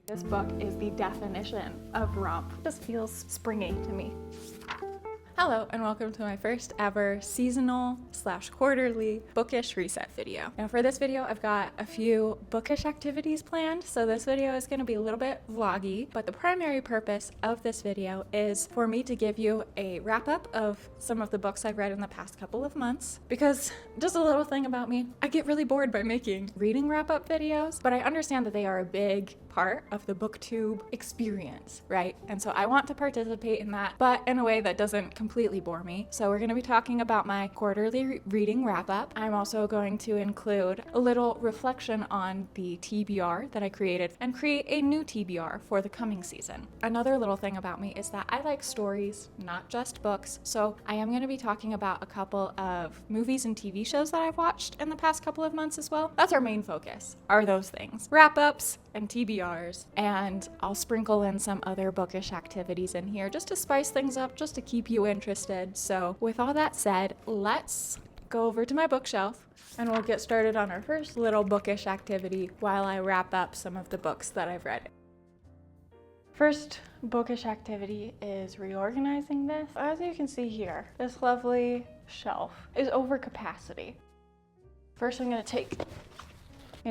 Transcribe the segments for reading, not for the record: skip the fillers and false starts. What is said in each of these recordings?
This book is the definition of romp. It just feels springy to me. Hello and welcome to my first ever seasonal/quarterly bookish reset video. Now for this video, I've got a few bookish activities planned, so this video is going to be a little bit vloggy, but the primary purpose of this video is for me to give you a wrap up of some of the books I've read in the past couple of months, because just a little thing about me, I get really bored by making reading wrap up videos, but I understand that they are a big part of the booktube experience, right? And so I want to participate in that, but in a way that doesn't completely bore me. So we're going to be talking about my quarterly reading wrap up. I'm also going to include a little reflection on the TBR that I created and create a new TBR for the coming season. Another little thing about me is that I like stories, not just books. So I am going to be talking about a couple of movies and TV shows that I've watched in the past couple of months as well. That's our main focus, are those things. Wrap ups and TBRs, and I'll sprinkle in some other bookish activities in here just to spice things up, just to keep you interested. So with all that said, let's go over to my bookshelf and we'll get started on our first little bookish activity while I wrap up some of the books that I've read. First bookish activity is reorganizing this. As you can see here, this lovely shelf is over capacity. First, I'm going to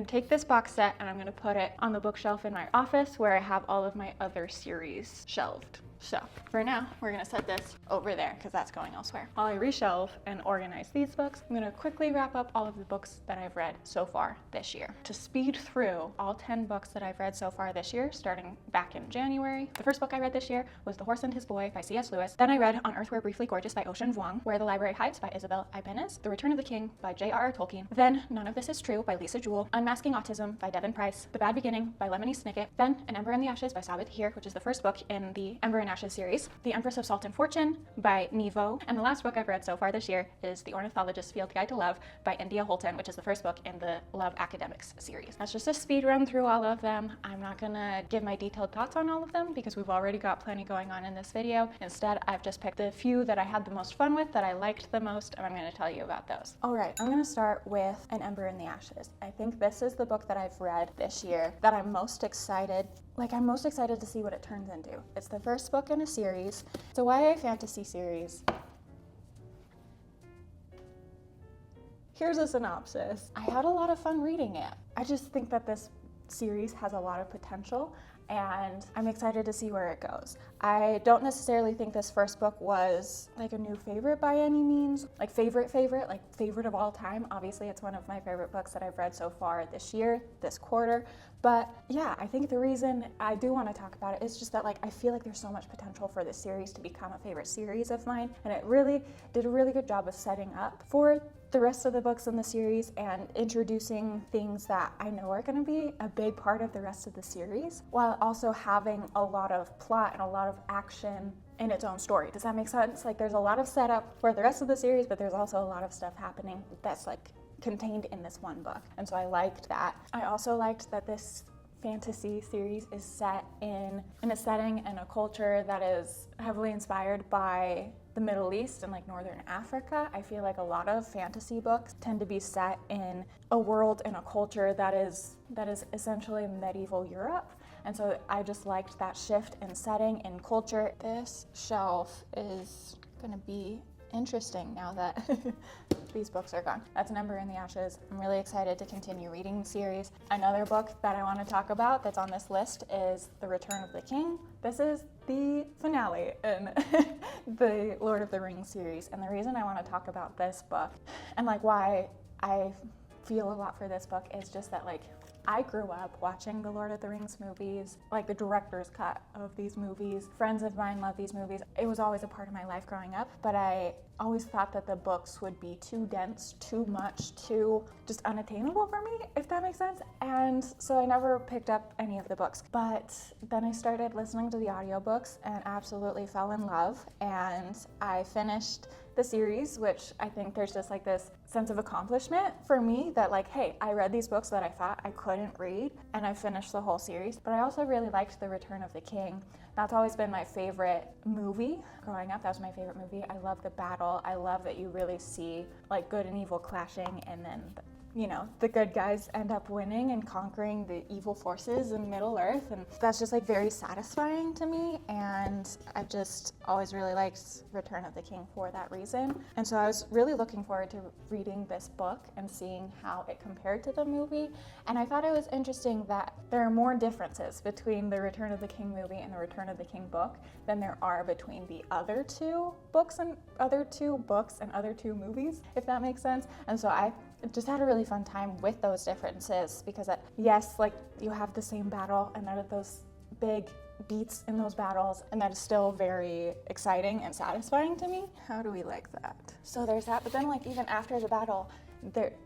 take this box set and I'm going to put it on the bookshelf in my office where I have all of my other series shelved. So for now, we're going to set this over there because that's going elsewhere. While I reshelve and organize these books, I'm going to quickly wrap up all of the books that I've read so far this year. To speed through all 10 books that I've read so far this year, starting back in January, the first book I read this year was The Horse and His Boy by C.S. Lewis. Then I read On Earth We're Briefly Gorgeous by Ocean Vuong, Where the Library Hides by Isabel Ibanez, The Return of the King by J.R.R. Tolkien, then None of This Is True by Lisa Jewell, Unmasking Autism by Devin Price, The Bad Beginning by Lemony Snicket, then An Ember in the Ashes by Sabit Tahir, which is the first book in the Ember in Ashes series, The Empress of Salt and Fortune by Nevo, and the last book I've read so far this year is The Ornithologist Field Guide to Love by India Holton, which is the first book in the Love Academics series. That's just a speed run through all of them. I'm not gonna give my detailed thoughts on all of them because we've already got plenty going on in this video. Instead, I've just picked the few that I had the most fun with, that I liked the most, and I'm gonna tell you about those. All right, I'm gonna start with An Ember in the Ashes. I think this is the book that I've read this year that I'm most excited to see what it turns into. It's the first book in a series. It's a YA fantasy series. Here's a synopsis. I had a lot of fun reading it. I just think that this series has a lot of potential and I'm excited to see where it goes. I don't necessarily think this first book was like a new favorite by any means, like favorite of all time. Obviously, it's one of my favorite books that I've read so far this year, this quarter. But yeah, I think the reason I do want to talk about it is just that I feel like there's so much potential for this series to become a favorite series of mine, and it really did a really good job of setting up for the rest of the books in the series and introducing things that I know are going to be a big part of the rest of the series, while also having a lot of plot and a lot of action in its own story. Does that make sense? There's a lot of setup for the rest of the series, but there's also a lot of stuff happening that's contained in this one book. And so I liked that. I also liked that this fantasy series is set in a setting and a culture that is heavily inspired by the Middle East and Northern Africa. I feel like a lot of fantasy books tend to be set in a world and a culture that is essentially medieval Europe. And so I just liked that shift in setting and culture. This shelf is gonna be interesting now that these books are gone. That's An Ember in the Ashes. I'm really excited to continue reading the series. Another book that I want to talk about that's on this list is The Return of the King. This is the finale in the Lord of the Rings series. And the reason I want to talk about this book and why I feel a lot for this book is just that I grew up watching the Lord of the Rings movies, the director's cut of these movies. Friends of mine love these movies. It was always a part of my life growing up, but I always thought that the books would be too dense, too much, too just unattainable for me, if that makes sense. And so I never picked up any of the books. But then I started listening to the audiobooks and absolutely fell in love. And I finished the series, which I think there's just this sense of accomplishment for me that hey, I read these books that I thought I couldn't read and I finished the whole series. But I also really liked The Return of the King. That's always been my favorite movie growing up. That was my favorite movie. I love the battle. I love that you really see good and evil clashing, and then you know, the good guys end up winning and conquering the evil forces in Middle Earth, and that's just like very satisfying to me, and I've just always really liked Return of the King for that reason. And so I was really looking forward to reading this book and seeing how it compared to the movie, and I thought it was interesting that there are more differences between the Return of the King movie and the Return of the King book than there are between the other two books and other two movies, if that makes sense. And so I just had a really fun time with those differences, because yes, like, you have the same battle and there are those big beats in those battles, and that is still very exciting and satisfying to me. How do we like that? So there's that, but then like even after the battle,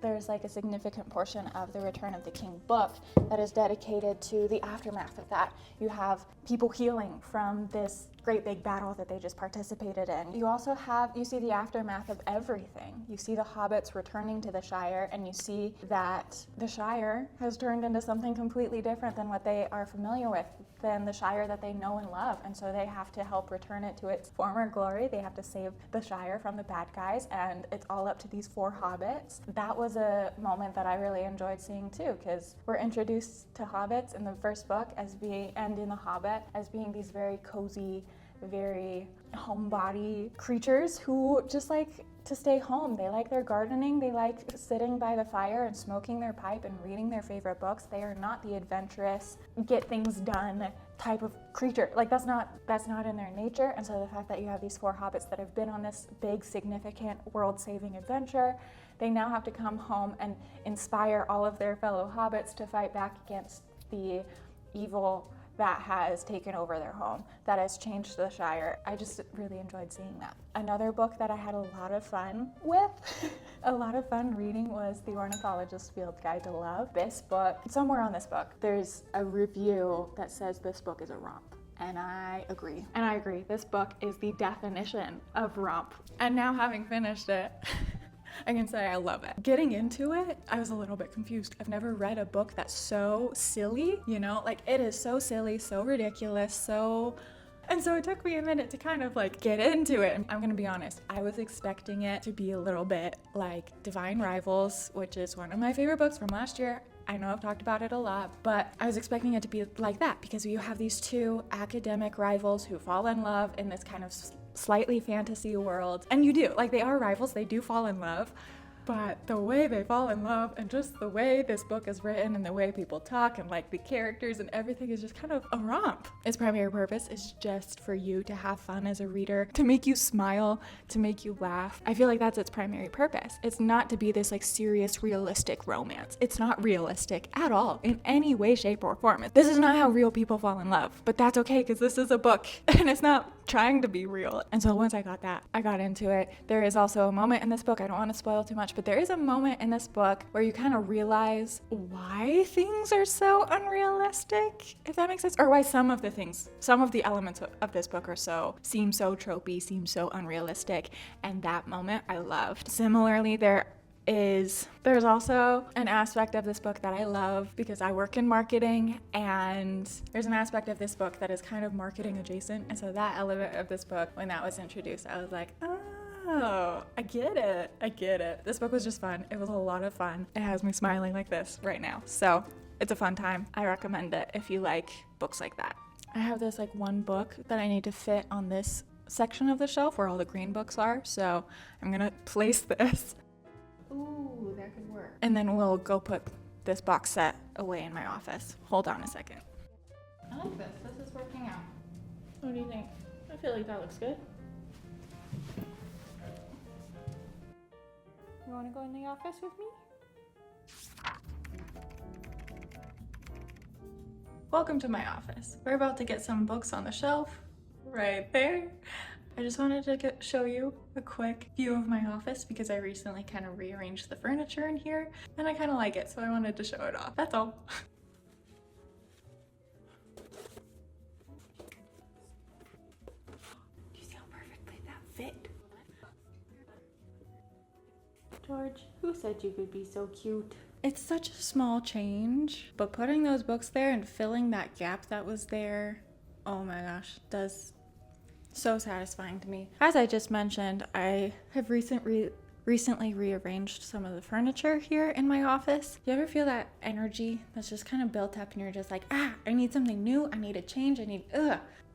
there's like a significant portion of the Return of the King book that is dedicated to the aftermath of that. You have people healing from this great big battle that they just participated in. You see the aftermath of everything. You see the hobbits returning to the Shire, and you see that the Shire has turned into something completely different than what they are familiar with, than the Shire that they know and love. And so they have to help return it to its former glory. They have to save the Shire from the bad guys, and it's all up to these 4 hobbits. That was a moment that I really enjoyed seeing too, because we're introduced to hobbits in the first book and in The Hobbit as being these very cozy, very homebody creatures who just like to stay home. They like their gardening, they like sitting by the fire and smoking their pipe and reading their favorite books. They are not the adventurous, get things done type of creature. Like that's not in their nature. And so the fact that you have these 4 hobbits that have been on this big, significant, world-saving adventure, they now have to come home and inspire all of their fellow hobbits to fight back against the evil that has taken over their home, that has changed the Shire. I just really enjoyed seeing that. Another book that I had a lot of fun with, a lot of fun reading, was The Ornithologist Field Guide to Love. This book, somewhere on this book, there's a review that says this book is a romp. And I agree. This book is the definition of romp. And now, having finished it, I can say I love it. Getting into it, I was a little bit confused. I've never read a book that's so silly, you know? Like, it is so silly, so ridiculous, And so it took me a minute to kind of like get into it. I'm gonna be honest, I was expecting it to be a little bit like Divine Rivals, which is one of my favorite books from last year. I know I've talked about it a lot, but I was expecting it to be like that, because you have these 2 academic rivals who fall in love in this kind of slightly fantasy world. And you do, like, they are rivals, they do fall in love, but the way they fall in love and just the way this book is written and the way people talk and like the characters and everything is just kind of a romp. Its primary purpose is just for you to have fun as a reader, to make you smile, to make you laugh. I feel like that's its primary purpose. It's not to be this like serious, realistic romance. It's not realistic at all in any way, shape, or form. This is not how real people fall in love, but that's okay, because this is a book and it's not trying to be real. And so once I got into it. There is also a moment in this book, I don't want to spoil too much, but there is a moment in this book where you kind of realize why things are so unrealistic, if that makes sense, or why some of the elements of this book seem so tropey, seem so unrealistic, and that moment I loved. Similarly, there's also an aspect of this book that I love because I work in marketing, and there's an aspect of this book that is kind of marketing adjacent, and so that element of this book, when that was introduced, I was like, oh, I get it. This book was just fun. It was a lot of fun. It has me smiling like this right now. So it's a fun time. I recommend it if you like books like that. I have this like one book that I need to fit on this section of the shelf where all the green books are. So I'm gonna place this. Ooh, that could work. And then we'll go put this box set away in my office. Hold on a second. I like this. This is working out. What do you think? I feel like that looks good. You want to go in the office with me? Welcome to my office. We're about to get some books on the shelf right there. I just wanted to show you a quick view of my office because I recently kind of rearranged the furniture in here and I kind of like it, so I wanted to show it off. That's all. Do you see how perfectly that fit? George, who said you could be so cute? It's such a small change, but putting those books there and filling that gap that was there, oh my gosh, so satisfying to me. As I just mentioned, I have recently recently rearranged some of the furniture here in my office. You ever feel that energy that's just kind of built up and you're just like, I need something new, I need a change,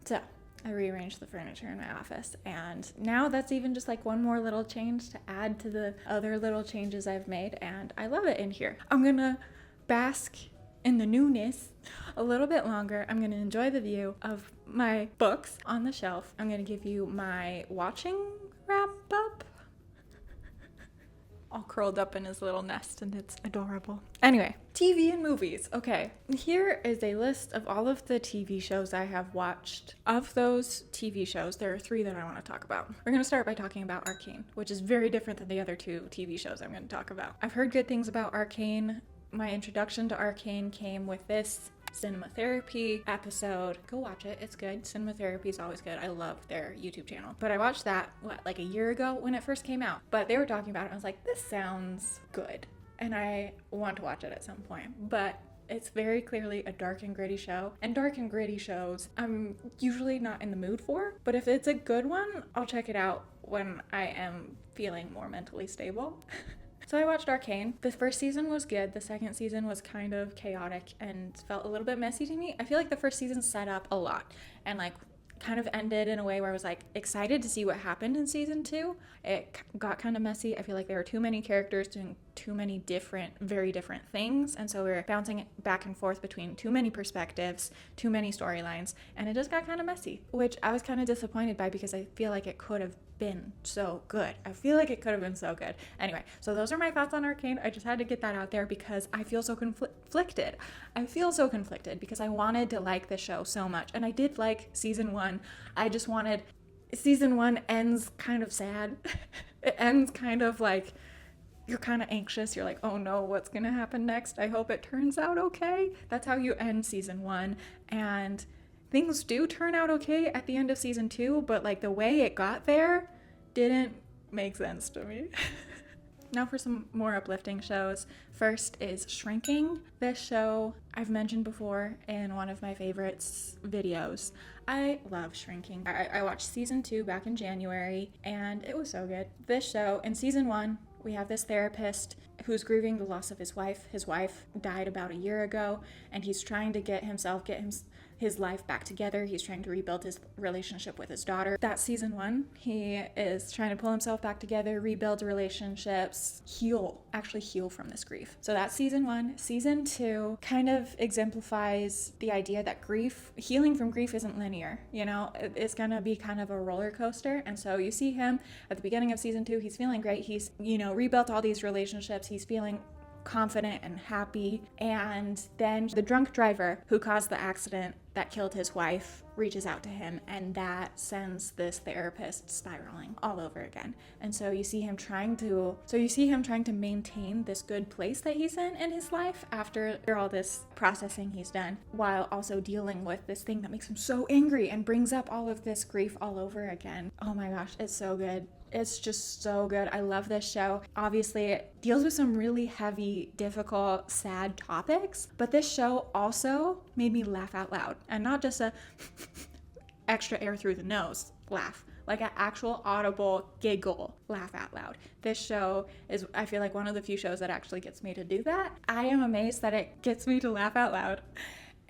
So I rearranged the furniture in my office, and now that's even just like one more little change to add to the other little changes I've made, and I love it in here. I'm gonna bask in the newness a little bit longer. I'm gonna enjoy the view of my books on the shelf. I'm gonna give you my watching wrap up. All curled up in his little nest, and it's adorable. Anyway, TV and movies. Okay, here is a list of all of the TV shows I have watched. Of those TV shows, there are 3 that I want to talk about. We're going to start by talking about Arcane, which is very different than the other 2 TV shows I'm going to talk about. I've heard good things about Arcane. My introduction to Arcane came with this cinema therapy episode. Go watch it, it's good. Cinema therapy is always good. I love their YouTube channel. But I watched that, like a year ago when it first came out. But they were talking about it, and I was like, this sounds good. And I want to watch it at some point. But it's very clearly a dark and gritty show. And dark and gritty shows, I'm usually not in the mood for. But if it's a good one, I'll check it out when I am feeling more mentally stable. So I watched Arcane. The first season was good. The second season was kind of chaotic and felt a little bit messy to me. I feel like the first season set up a lot and like kind of ended in a way where I was like excited to see what happened in season 2. It got kind of messy. I feel like there were too many characters doing too many very different things. And so we were bouncing back and forth between too many perspectives, too many storylines, and it just got kind of messy, which I was kind of disappointed by because I feel like it could have been so good. I feel like it could have been so good. Anyway, so those are my thoughts on Arcane. I just had to get that out there because I feel so conflicted. I feel so conflicted because I wanted to like the show so much, and I did like season 1. I just wanted, season 1 ends kind of sad. It ends kind of like you're kind of anxious. You're like, oh no, what's gonna happen next? I hope it turns out okay. That's how you end season 1, and things do turn out okay at the end of season 2, but like the way it got there didn't make sense to me. Now for some more uplifting shows. First is Shrinking. This show I've mentioned before in one of my favorites videos. I love Shrinking. I watched season 2 back in January, and it was so good. This show, in season 1, we have this therapist who's grieving the loss of his wife. His wife died about a year ago, and he's trying to get his life back together. He's trying to rebuild his relationship with his daughter. That's season 1. He is trying to pull himself back together, rebuild relationships, heal from this grief. So that's season 1. Season 2 kind of exemplifies the idea that healing from grief isn't linear. You know, it's gonna be kind of a roller coaster. And so you see him at the beginning of season 2, he's feeling great. He's, rebuilt all these relationships. He's feeling confident and happy, and then the drunk driver who caused the accident that killed his wife reaches out to him, and that sends this therapist spiraling all over again. And so you see him trying to maintain this good place that he's in his life after all this processing he's done, while also dealing with this thing that makes him so angry and brings up all of this grief all over again. Oh my gosh, it's so good. It's just so good. I love this show. Obviously, it deals with some really heavy, difficult, sad topics, but this show also made me laugh out loud, and not just a extra air through the nose laugh, like an actual audible giggle laugh out loud. This show is, I feel like, one of the few shows that actually gets me to do that. I am amazed that it gets me to laugh out loud.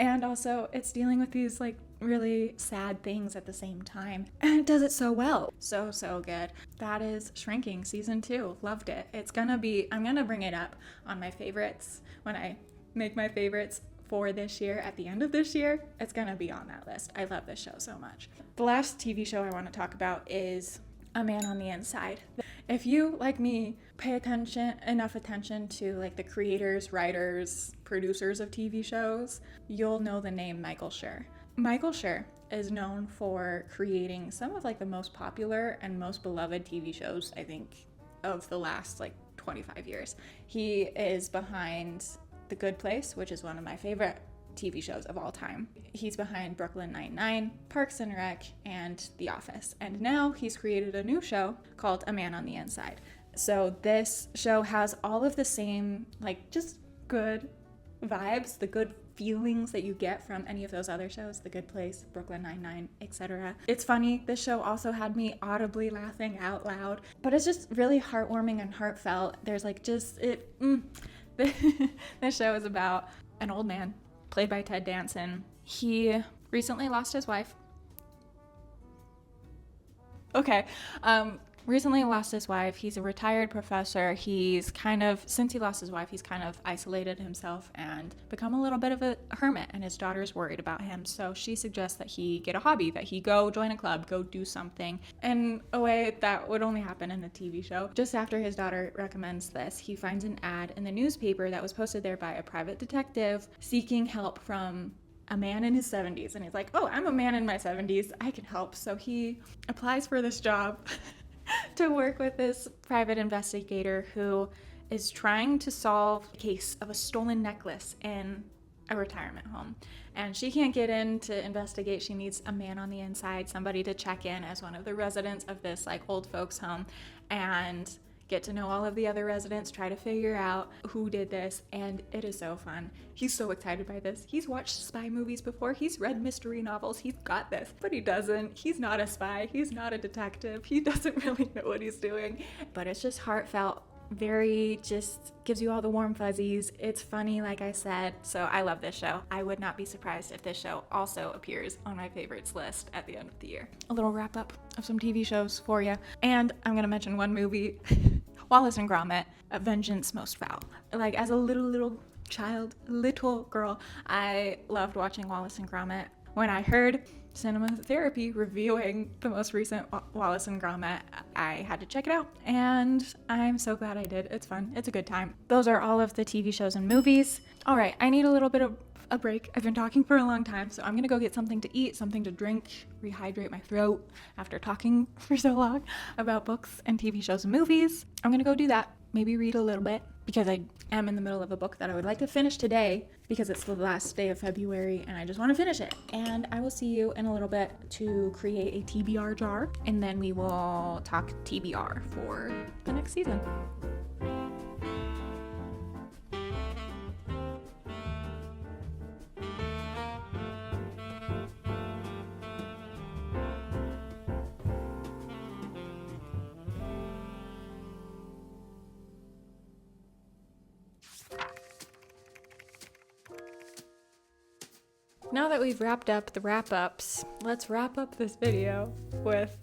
And also, it's dealing with these like really sad things at the same time, and it does it so well. So good. That is Shrinking season 2. Loved it. I'm gonna bring it up on my favorites when I make my favorites for this year. At the end of this year, it's gonna be on that list. I love this show so much. The last TV show I want to talk about is A Man on the Inside. If you, like me, pay enough attention to like the creators, writers, producers of TV shows, you'll know the name Michael Schur. Michael Schur is known for creating some of like the most popular and most beloved TV shows, I think, of the last like 25 years. He is behind The Good Place, which is one of my favorite TV shows of all time. He's behind Brooklyn Nine-Nine, Parks and Rec, and The Office. And now he's created a new show called A Man on the Inside. So this show has all of the same, like, just good vibes, the good feelings that you get from any of those other shows, The Good Place, Brooklyn Nine-Nine, etc. It's funny. This show also had me audibly laughing out loud, but it's just really heartwarming and heartfelt. There's like just it. This show is about an old man played by Ted Danson. He recently lost his wife. Recently lost his wife. He's a retired professor. Since he lost his wife, he's kind of isolated himself and become a little bit of a hermit, and his daughter's worried about him. So she suggests that he get a hobby, that he go join a club, go do something. In a way that would only happen in a TV show. Just after his daughter recommends this, he finds an ad in the newspaper that was posted there by a private detective seeking help from a man in his 70s. And he's like, oh, I'm a man in my 70s. I can help. So he applies for this job to work with this private investigator who is trying to solve a case of a stolen necklace in a retirement home. And she can't get in to investigate. She needs a man on the inside, somebody to check in as one of the residents of this like old folks home and get to know all of the other residents, try to figure out who did this, and it is so fun. He's so excited by this. He's watched spy movies before. He's read mystery novels. He's got this, but he doesn't. He's not a spy. He's not a detective. He doesn't really know what he's doing, but it's just heartfelt. Very just gives you all the warm fuzzies. It's funny, like I said, so I love this show. I would not be surprised if this show also appears on my favorites list at the end of the year. A little wrap up of some TV shows for you, and I'm gonna mention one movie, Wallace and Gromit, A Vengeance Most Foul. Like as a little girl, I loved watching Wallace and Gromit. When I heard Cinema Therapy reviewing the most recent Wallace and Gromit, I had to check it out, and I'm so glad I did. It's fun. It's a good time. Those are all of the TV shows and movies. All right, I need a little bit of a break. I've been talking for a long time, so I'm gonna go get something to eat, something to drink, rehydrate my throat after talking for so long about books and TV shows and movies. I'm gonna go do that. Maybe read a little bit, because I am in the middle of a book that I would like to finish today because it's the last day of February and I just want to finish it. And I will see you in a little bit to create a TBR jar, and then we will talk TBR for the next season. Now that we've wrapped up the wrap-ups, let's wrap up this video with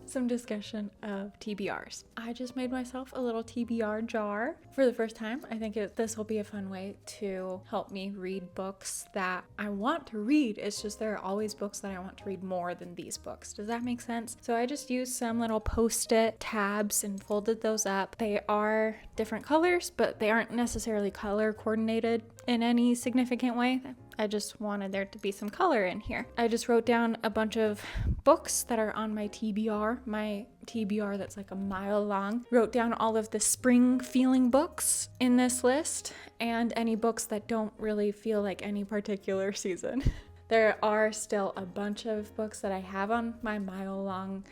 some discussion of TBRs. I just made myself a little TBR jar for the first time. I think this will be a fun way to help me read books that I want to read. It's just there are always books that I want to read more than these books. Does that make sense? So I just used some little post-it tabs and folded those up. They are different colors, but they aren't necessarily color coordinated in any significant way. I just wanted there to be some color in here. I just wrote down a bunch of books that are on my TBR that's like a mile long. Wrote down all of the spring feeling books in this list and any books that don't really feel like any particular season. There are still a bunch of books that I have on my mile long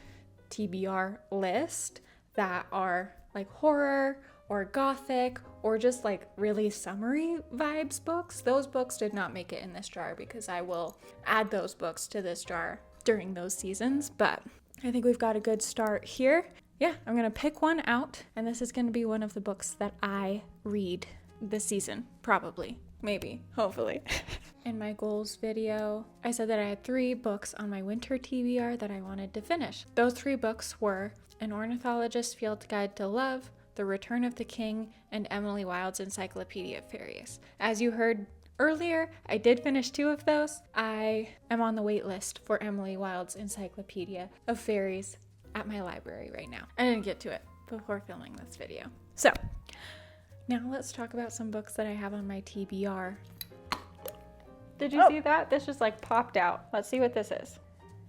TBR list that are like horror or gothic or just like really summery vibes books. Those books did not make it in this jar because I will add those books to this jar during those seasons, but I think we've got a good start here. Yeah, I'm gonna pick one out, and this is gonna be one of the books that I read this season, probably, maybe, hopefully. In my goals video, I said that I had 3 books on my winter TBR that I wanted to finish. Those 3 books were An Ornithologist Field Guide to Love, The Return of the King, and Emily Wilde's Encyclopedia of Fairies. As you heard earlier, I did finish 2 of those. I am on the wait list for Emily Wilde's Encyclopedia of Fairies at my library right now. I didn't get to it before filming this video. So, now let's talk about some books that I have on my TBR. Did you see that? This just like popped out. Let's see what this is.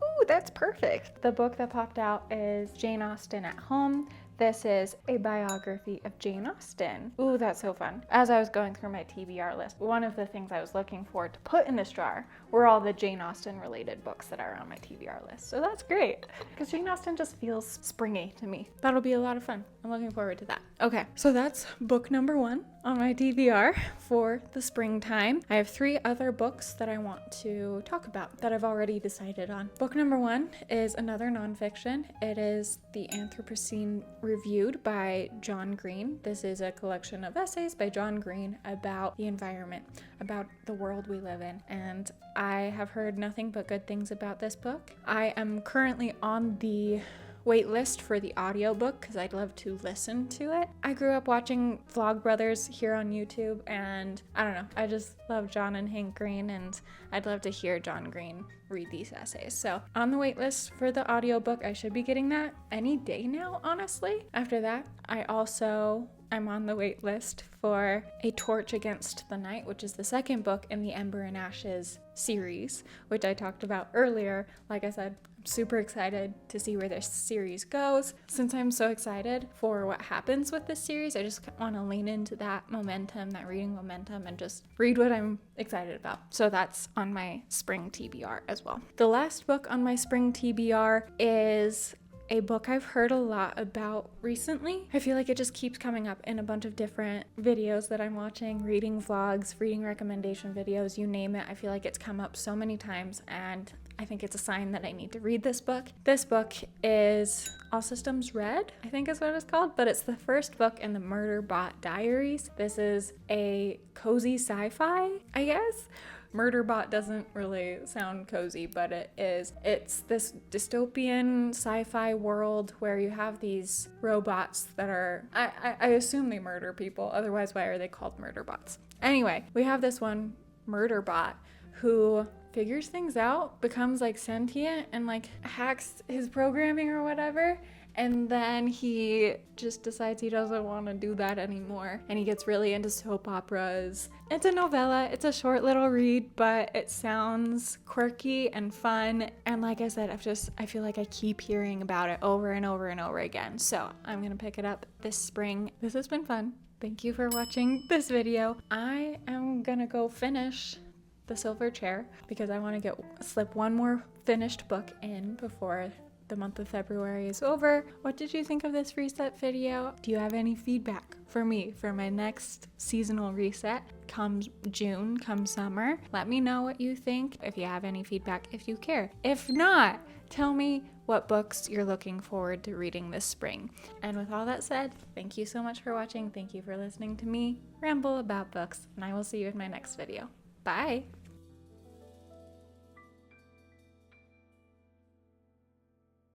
Ooh, that's perfect. The book that popped out is Jane Austen at Home. This is a biography of Jane Austen. Ooh, that's so fun. As I was going through my TBR list, one of the things I was looking for to put in this jar were all the Jane Austen related books that are on my TBR list. So that's great, because Jane Austen just feels springy to me. That'll be a lot of fun. I'm looking forward to that. Okay, so that's book number 1 on my TBR for the springtime. I have 3 other books that I want to talk about that I've already decided on. Book number 1 is another nonfiction. It is The Anthropocene Reviewed by John Green. This is a collection of essays by John Green about the environment, about the world we live in, and I have heard nothing but good things about this book. I am currently on the wait list for the audiobook because I'd love to listen to it. I grew up watching Vlogbrothers here on YouTube, and I don't know, I just love John and Hank Green, and I'd love to hear John Green read these essays. So on the wait list for the audiobook, I should be getting that any day now, honestly. After that, I'm on the wait list for A Torch Against the Night, which is the second book in the Ember and Ashes series, which I talked about earlier. Like I said, I'm super excited to see where this series goes. Since I'm so excited for what happens with this series, I just want to lean into that momentum, that reading momentum, and just read what I'm excited about. So that's on my spring TBR as well. The last book on my spring TBR is a book I've heard a lot about recently. I feel like it just keeps coming up in a bunch of different videos that I'm watching, reading vlogs, reading recommendation videos, you name it. I feel like it's come up so many times, and I think it's a sign that I need to read this book. This book is All Systems Red, I think is what it's called, but it's the first book in the Murderbot Diaries. This is a cozy sci-fi, I guess. Murderbot doesn't really sound cozy, but it is. It's this dystopian sci-fi world where you have these robots that are, I assume they murder people, otherwise why are they called murderbots? Anyway, we have this one murderbot who figures things out, becomes like sentient, and like hacks his programming or whatever. And then he just decides he doesn't want to do that anymore. And he gets really into soap operas. It's a novella. It's a short little read, but it sounds quirky and fun. And like I said, I feel like I keep hearing about it over and over and over again. So I'm going to pick it up this spring. This has been fun. Thank you for watching this video. I am going to go finish The Silver Chair because I want to slip one more finished book in before the month of February is over. What did you think of this reset video? Do you have any feedback for me for my next seasonal reset come June, come summer? Let me know what you think, if you have any feedback, if you care. If not, tell me what books you're looking forward to reading this spring. And with all that said, thank you so much for watching. Thank you for listening to me ramble about books, and I will see you in my next video. Bye!